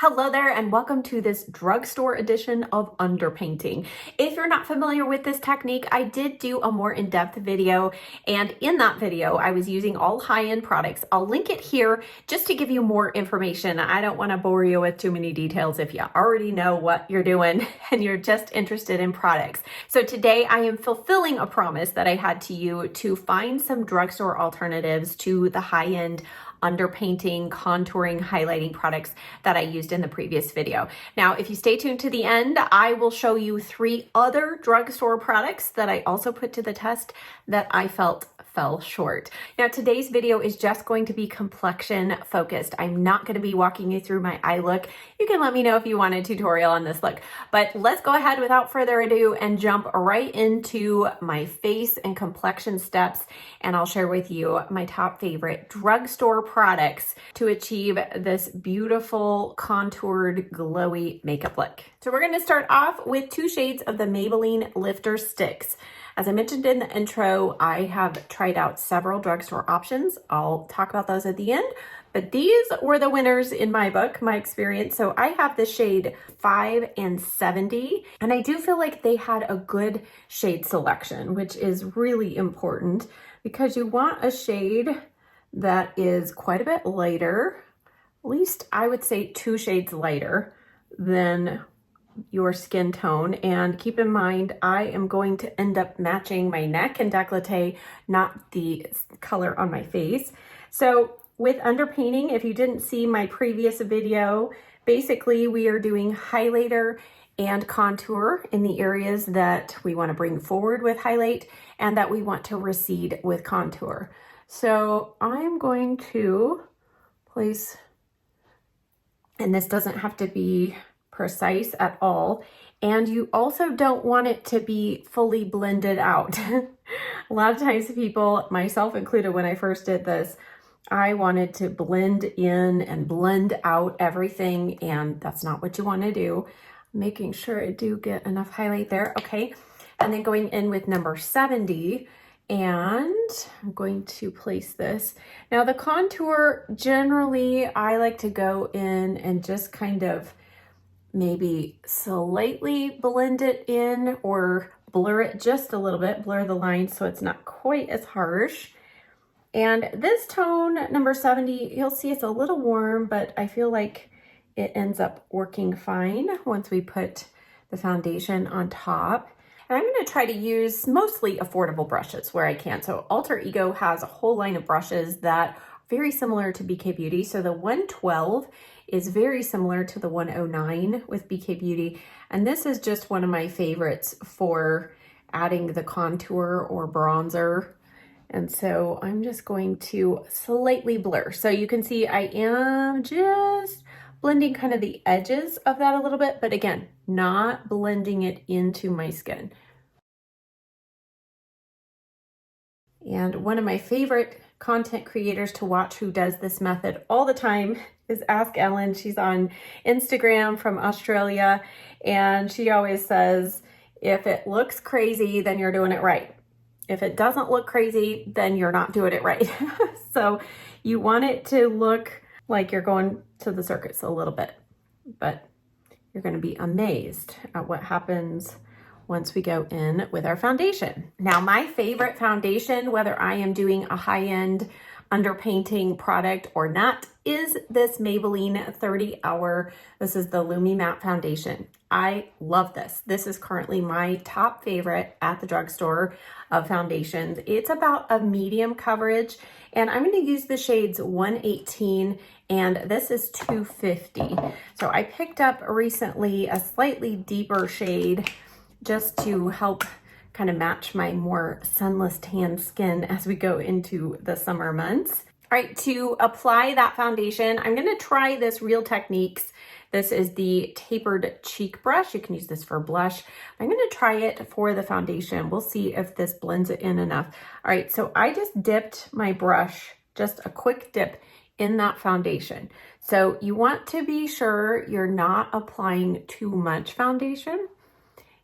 Hello there and welcome to this drugstore edition of Underpainting. If you're not familiar with this technique, I did do a more in-depth video, and in that video I was using all high-end products. I'll link it here just to give you more information. I don't want to bore you with too many details if you already know what you're doing and you're just interested in products. So today I am fulfilling a promise that I had to you to find some drugstore alternatives to the high-end underpainting, contouring, highlighting products that I used in the previous video. Now, if you stay tuned to the end, I will show you 3 other drugstore products that I also put to the test that I felt fell short. Now, today's video is just going to be complexion focused. I'm not going to be walking you through my eye look. You can let me know if you want a tutorial on this look, but let's go ahead without further ado and jump right into my face and complexion steps, and I'll share with you my top favorite drugstore products to achieve this beautiful contoured glowy makeup look. So we're going to start off with 2 shades of the Maybelline Lifter Sticks. As I mentioned in the intro, I have tried out several drugstore options. I'll talk about those at the end, but these were the winners in my book, my experience. So I have the shade 5 and 70, and I do feel like they had a good shade selection, which is really important because you want a shade that is quite a bit lighter, at least I would say 2 shades lighter than your skin tone. And keep in mind, I am going to end up matching my neck and décolleté, not the color on my face. So with underpainting, if you didn't see my previous video, basically we are doing highlighter and contour in the areas that we want to bring forward with highlight and that we want to recede with contour. So I'm going to place, and this doesn't have to be precise at all, and you also don't want it to be fully blended out. A lot of times people, myself included when I first did this, I wanted to blend in and blend out everything, and that's not what you want to do. Making sure I do get enough highlight there. Okay, and then going in with number 70, and I'm going to place this. Now the contour, generally I like to go in and just kind of maybe slightly blend it in or blur it just a little bit, blur the lines so it's not quite as harsh. And this tone, number 70, you'll see it's a little warm, but I feel like it ends up working fine once we put the foundation on top. And I'm going to try to use mostly affordable brushes where I can. So Alter Ego has a whole line of brushes that are very similar to BK Beauty. So the 112 is very similar to the 109 with BK Beauty. And this is just one of my favorites for adding the contour or bronzer. And so I'm just going to slightly blur. So you can see I am just blending kind of the edges of that a little bit, but again, not blending it into my skin. And one of my favorite content creators to watch who does this method all the time is Ask Ellen. She's on Instagram from Australia, and she always says, if it looks crazy, then you're doing it right. If it doesn't look crazy, then you're not doing it right. So you want it to look like you're going to the circus a little bit, but you're going to be amazed at what happens once we go in with our foundation. Now, my favorite foundation, whether I am doing a high-end underpainting product or not, is this Maybelline 30 Hour. This is the Lumi Matte Foundation. I love this. This is currently my top favorite at the drugstore of foundations. It's about a medium coverage, and I'm going to use the shades 118 and this is 250. So I picked up recently a slightly deeper shade just to help kind of match my more sunless tan skin as we go into the summer months. All right, to apply that foundation, I'm gonna try this Real Techniques. This is the tapered cheek brush. You can use this for blush. I'm gonna try it for the foundation. We'll see if this blends it in enough. All right, so I just dipped my brush, just a quick dip in that foundation. So you want to be sure you're not applying too much foundation.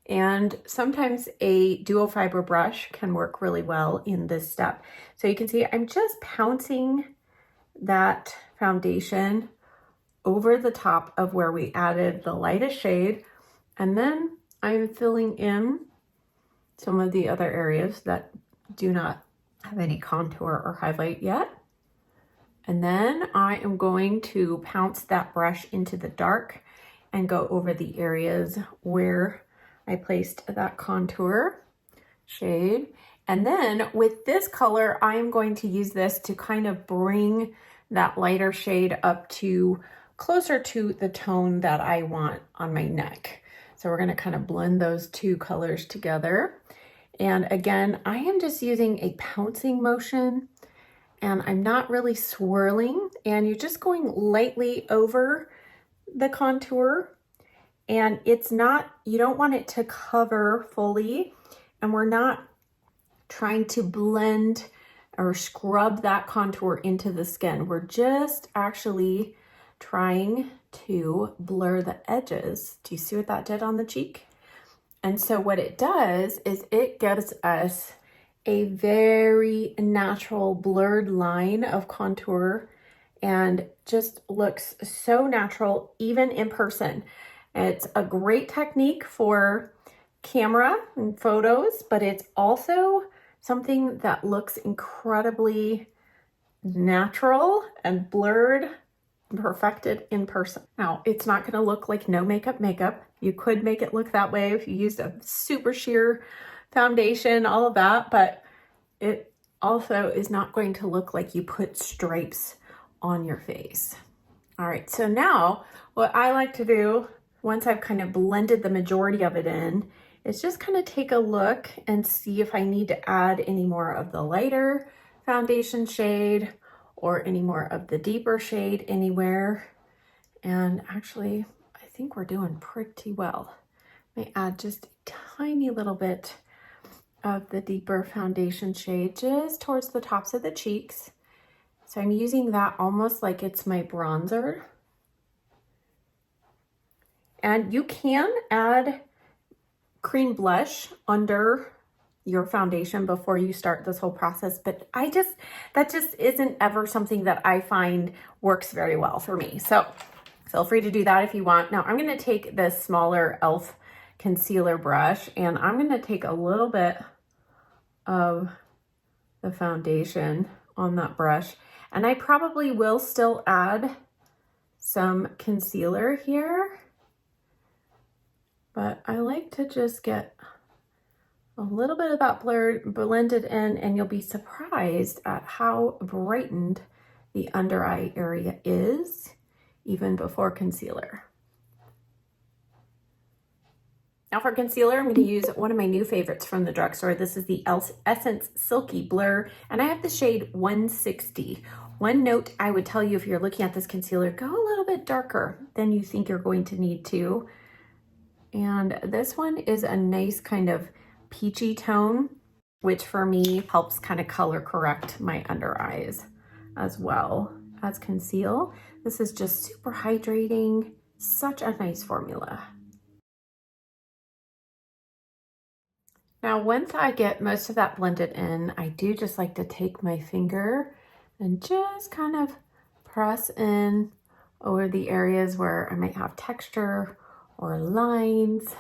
And sometimes a dual fiber brush can work really well in this step. So you can see I'm just pouncing that foundation over the top of where we added the lightest shade. And then I'm filling in some of the other areas that do not have any contour or highlight yet. And then I am going to pounce that brush into the dark and go over the areas where I placed that contour shade. And then with this color, I am going to use this to kind of bring that lighter shade up to closer to the tone that I want on my neck. So we're going to kind of blend those two colors together. And again, I am just using a pouncing motion, and I'm not really swirling, and you're just going lightly over the contour. And it's not, you don't want it to cover fully, and we're not trying to blend or scrub that contour into the skin. We're just actually trying to blur the edges. Do you see what that did on the cheek? And so what it does is it gives us a very natural blurred line of contour and just looks so natural even in person. It's a great technique for camera and photos, but it's also something that looks incredibly natural and blurred and perfected in person. Now, it's not going to look like no makeup. You could make it look that way if you used a super sheer foundation, all of that, but it also is not going to look like you put stripes on your face. All right, so now what I like to do once I've kind of blended the majority of it in is just kind of take a look and see if I need to add any more of the lighter foundation shade or any more of the deeper shade anywhere. And actually, I think we're doing pretty well. I may add just a tiny little bit of the deeper foundation shade just towards the tops of the cheeks. So I'm using that almost like it's my bronzer. And you can add cream blush under your foundation before you start this whole process, but that just isn't ever something that I find works very well for me. So feel free to do that if you want. Now I'm going to take this smaller e.l.f. concealer brush, and I'm going to take a little bit of the foundation on that brush, and I probably will still add some concealer here, but I like to just get a little bit of that blended in, and you'll be surprised at how brightened the under eye area is even before concealer. Now for concealer, I'm going to use one of my new favorites from the drugstore. This is the Essence Silky Blur, and I have the shade 160. One note I would tell you if you're looking at this concealer, go a little bit darker than you think you're going to need to. And this one is a nice kind of peachy tone, which for me helps kind of color correct my under eyes as well as conceal. This is just super hydrating, such a nice formula. Now, once I get most of that blended in, I do just like to take my finger and just kind of press in over the areas where I might have texture or lines.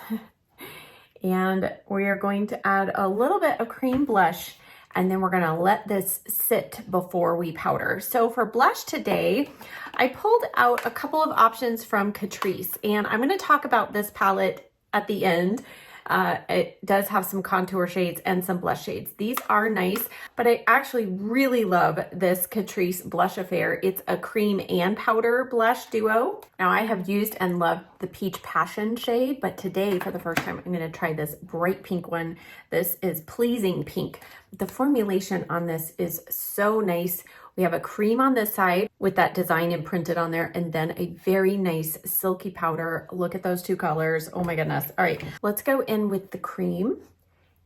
And we are going to add a little bit of cream blush, and then we're going to let this sit before we powder. So for blush today, I pulled out a couple of options from Catrice, and I'm going to talk about this palette at the end. It does have some contour shades and some blush shades. These are nice, but I actually really love this Catrice Blush Affair. It's a cream and powder blush duo. Now I have used and loved the Peach Passion shade, but today for the first time, I'm going to try this bright pink one. This is Pleasing Pink. The formulation on this is so nice. We have a cream on this side with that design imprinted on there, and then a very nice silky powder. Look at those two colors. Oh my goodness. All right, let's go in with the cream.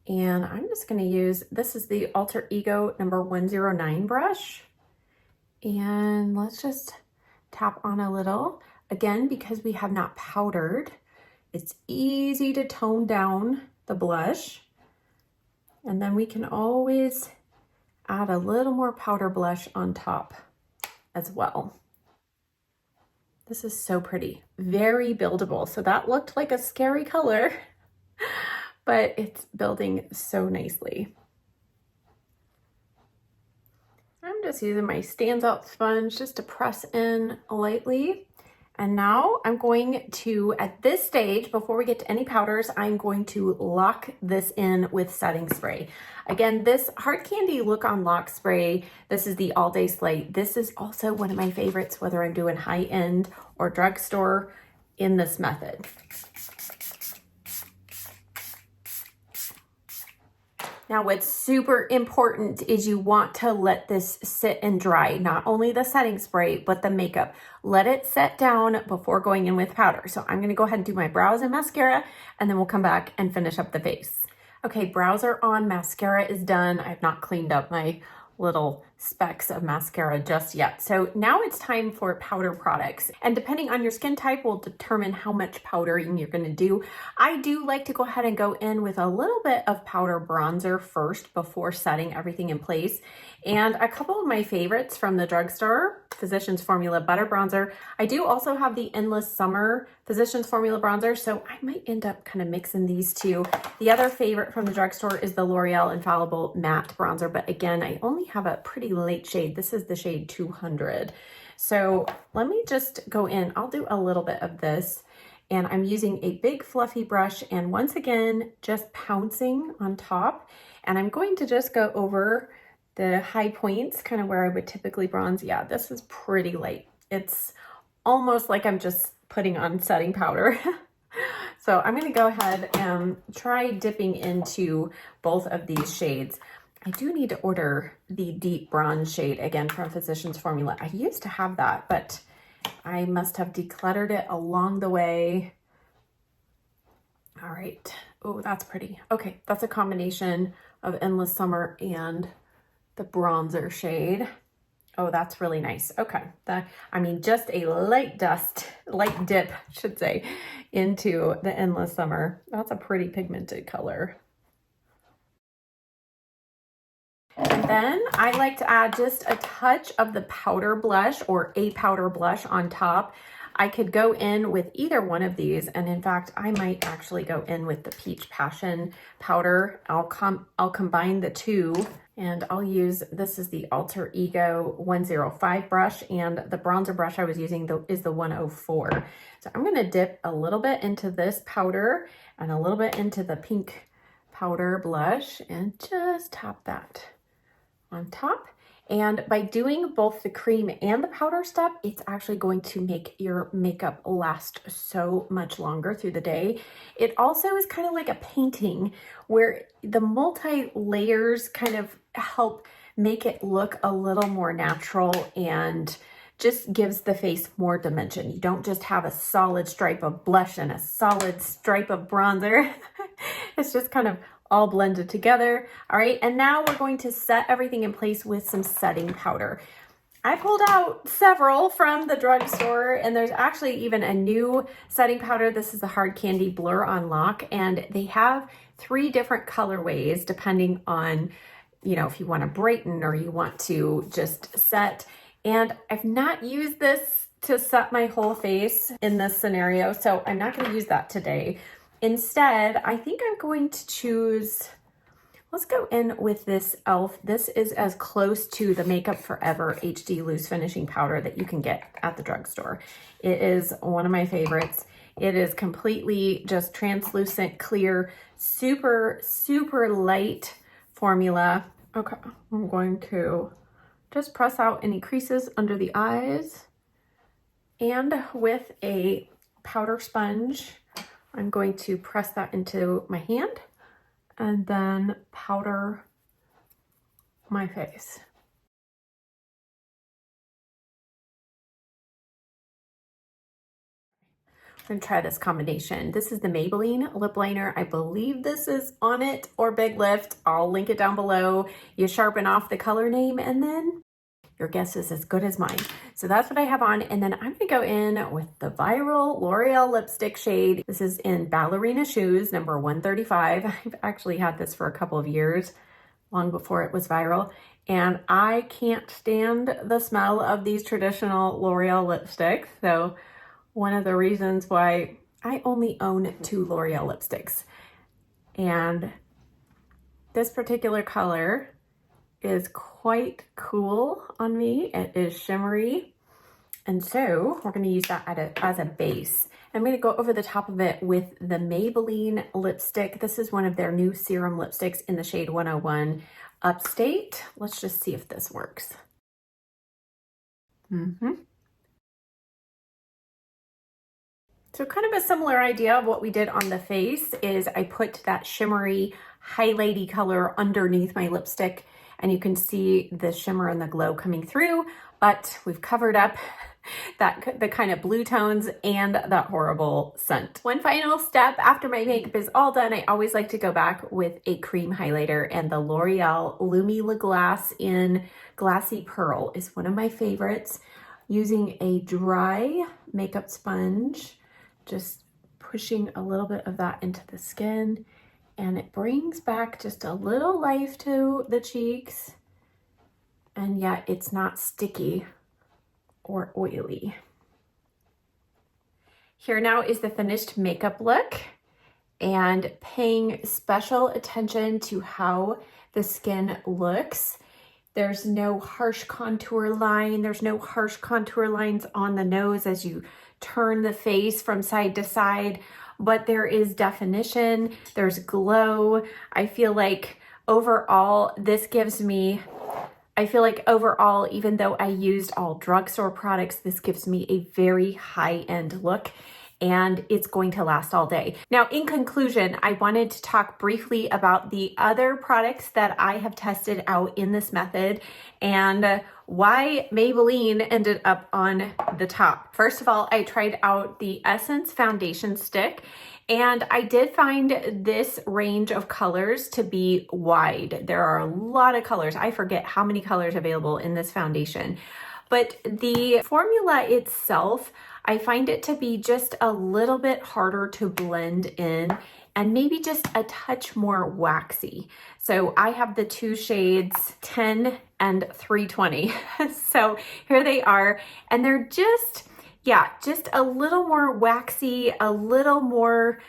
And I'm just gonna use, this is the Alter Ego number 109 brush. And let's just tap on a little. Again, because we have not powdered, it's easy to tone down the blush. And then we can always add a little more powder blush on top as well. This is so pretty, very buildable. So that looked like a scary color, but it's building so nicely. I'm just using my stands out sponge just to press in lightly. And now I'm going to, at this stage, before we get to any powders, I'm going to lock this in with setting spray. Again, this Hard Candy Look On Lock Spray, this is the All Day Slate. This is also one of my favorites, whether I'm doing high-end or drugstore in this method. Now, what's super important is you want to let this sit and dry, not only the setting spray, but the makeup. Let it set down before going in with powder. So I'm gonna go ahead and do my brows and mascara, and then we'll come back and finish up the face. Okay, brows are on, mascara is done. I have not cleaned up my little specks of mascara just yet. So now it's time for powder products. And depending on your skin type will determine how much powdering you're gonna do. I do like to go ahead and go in with a little bit of powder bronzer first before setting everything in place. And a couple of my favorites from the drugstore, Physicians Formula Butter Bronzer. I do also have the Endless Summer Physicians Formula Bronzer, so I might end up kind of mixing these two. The other favorite from the drugstore is the L'Oreal Infallible Matte Bronzer, but again, I only have a pretty light shade. This is the shade 200. So let me just go in. I'll do a little bit of this, and I'm using a big fluffy brush, and once again, just pouncing on top. And I'm going to just go over the high points, kind of where I would typically bronze. Yeah, this is pretty light. It's almost like I'm just putting on setting powder. So I'm gonna go ahead and try dipping into both of these shades. I do need to order the deep bronze shade again from Physicians Formula. I used to have that, but I must have decluttered it along the way. All right, oh, that's pretty. Okay, that's a combination of Endless Summer and the bronzer shade. Oh, that's really nice. Okay, I mean, just a light dip, I should say, into the Endless Summer. That's a pretty pigmented color. And then I like to add just a touch of the powder blush or a powder blush on top. I could go in with either one of these, and in fact, I might actually go in with the Peach Passion powder. I'll combine the two, and I'll use, this is the Alter Ego 105 brush, and the bronzer brush I was using is the 104. So I'm gonna dip a little bit into this powder and a little bit into the pink powder blush and just tap that on top. And by doing both the cream and the powder step, it's actually going to make your makeup last so much longer through the day. It also is kind of like a painting where the multi-layers kind of help make it look a little more natural and just gives the face more dimension. You don't just have a solid stripe of blush and a solid stripe of bronzer. It's just kind of all blended together. All right, and now we're going to set everything in place with some setting powder. I pulled out several from the drugstore, and there's actually even a new setting powder. This is the Hard Candy Blur on Lock, and they have 3 different colorways depending on, you know, if you want to brighten or you want to just set. And I've not used this to set my whole face in this scenario, so I'm not going to use that today. Instead, I think I'm going to choose, let's go in with this e.l.f. This is as close to the Makeup Forever HD Loose Finishing Powder that you can get at the drugstore. It is one of my favorites. It is completely just translucent, clear, super, super light formula. Okay, I'm going to just press out any creases under the eyes. And with a powder sponge, I'm going to press that into my hand and then powder my face. I'm gonna try this combination. This is the Maybelline lip liner. I believe this is On It or Big Lift. I'll link it down below. You sharpen off the color name and then your guess is as good as mine. So that's what I have on. And then I'm gonna go in with the viral L'Oreal lipstick shade. This is in Ballerina Shoes, number 135. I've actually had this for a couple of years, long before it was viral. And I can't stand the smell of these traditional L'Oreal lipsticks. So one of the reasons why I only own 2 L'Oreal lipsticks. And this particular color is quite cool on me. It is shimmery. And so we're going to use that as a base. I'm going to go over the top of it with the Maybelline lipstick. This is one of their new serum lipsticks in the shade 101 Upstate. Let's just see if this works. So kind of a similar idea of what we did on the face is I put that shimmery highlighty color underneath my lipstick, and you can see the shimmer and the glow coming through, but we've covered up the kind of blue tones and that horrible scent. One final step after my makeup is all done, I always like to go back with a cream highlighter, and the L'Oreal Lumi Le Glace in Glassy Pearl is one of my favorites. Using a dry makeup sponge, just pushing a little bit of that into the skin, and it brings back just a little life to the cheeks, and yet it's not sticky or oily. Here now is the finished makeup look, and paying special attention to how the skin looks. There's no harsh contour line. There's no harsh contour lines on the nose as you turn the face from side to side, but there is definition. There's glow. I feel like overall, even though I used all drugstore products, this gives me a very high-end look, and it's going to last all day. Now, in conclusion, I wanted to talk briefly about the other products that I have tested out in this method and why Maybelline ended up on the top. First of all, I tried out the Essence Foundation Stick, and I did find this range of colors to be wide. There are a lot of colors. I forget how many colors available in this foundation. But the formula itself, I find it to be just a little bit harder to blend in and maybe just a touch more waxy. So I have the 2 shades 10 and 320. So here they are, and they're just a little more waxy, a little more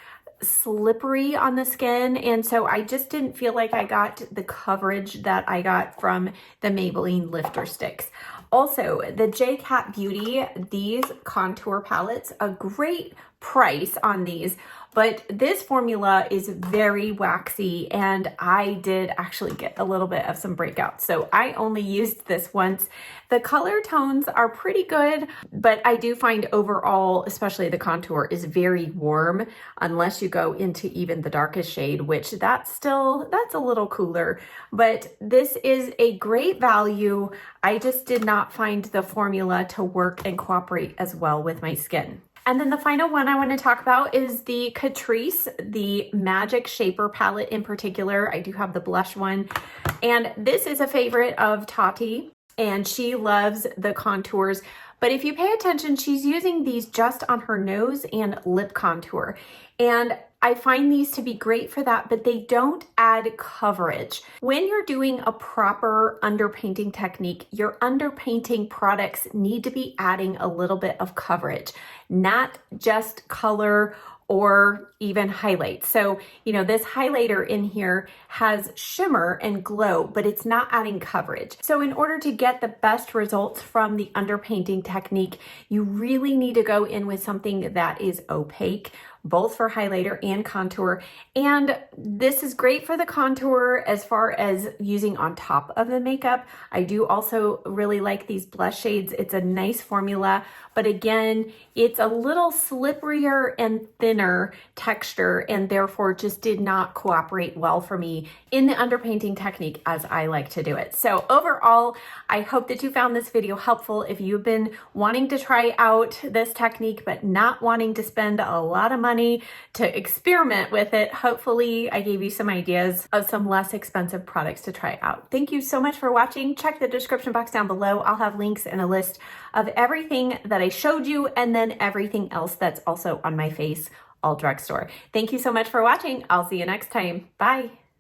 slippery on the skin, and so I just didn't feel like I got the coverage that I got from the Maybelline lifter sticks. Also, the J Cat Beauty, these contour palettes, a great price on these, but this formula is very waxy, and I did actually get a little bit of some breakouts. So I only used this once. The color tones are pretty good, but I do find overall, especially the contour, is very warm unless you go into even the darkest shade, which that's a little cooler, but this is a great value. I just did not find the formula to work and cooperate as well with my skin. And then the final one I want to talk about is the Catrice, the Magic Shaper palette in particular. I do have the blush one, and this is a favorite of Tati, and she loves the contours. But if you pay attention, she's using these just on her nose and lip contour. And I find these to be great for that, but they don't add coverage. When you're doing a proper underpainting technique, your underpainting products need to be adding a little bit of coverage, not just color or even highlight. So, this highlighter in here has shimmer and glow, but it's not adding coverage. So in order to get the best results from the underpainting technique, you really need to go in with something that is opaque, both for highlighter and contour. And this is great for the contour as far as using on top of the makeup. I do also really like these blush shades. It's a nice formula, but again, it's a little slipperier and thinner texture, and therefore just did not cooperate well for me in the underpainting technique as I like to do it. So overall, I hope that you found this video helpful. If you've been wanting to try out this technique, but not wanting to spend a lot of money to experiment with it, hopefully I gave you some ideas of some less expensive products to try out. Thank you so much for watching. Check the description box down below. I'll have links and a list of everything that I showed you, and then everything else that's also on my face, all drugstore. Thank you so much for watching. I'll see you next time. Bye.